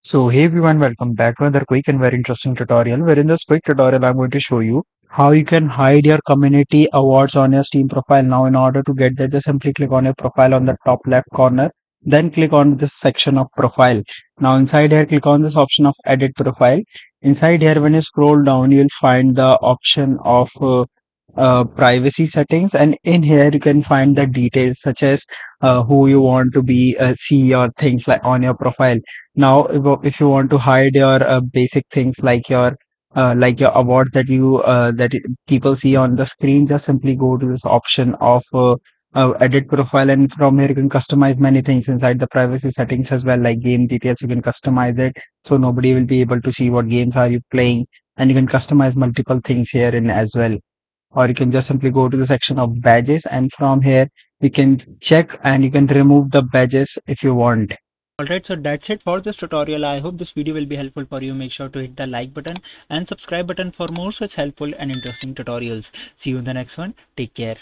So hey everyone, welcome back to another quick and very interesting tutorial. Where in this quick tutorial, I'm going to show you how you can hide your community awards on your Steam profile. Now, in order to get that, just simply click on your profile on the top left corner. Then click on this section of profile. Now, inside here, click on this option of edit profile. Inside here, when you scroll down, you'll find the option of privacy settings, and in here you can find the details such as who you want to be see or things like on your profile. Now, if you want to hide your basic things like your award that people see on the screen, just simply go to this option of edit profile, and from here you can customize many things inside the privacy settings as well, like game details. You can customize it so nobody will be able to see what games are you playing, and you can customize multiple things here in as well. Or you can just simply go to the section of badges, and from here you can check and you can remove the badges if you want. Alright, so that's it for this tutorial. I hope this video will be helpful for you. Make sure to hit the like button and subscribe button for more such helpful and interesting tutorials. See you in the next one. Take care.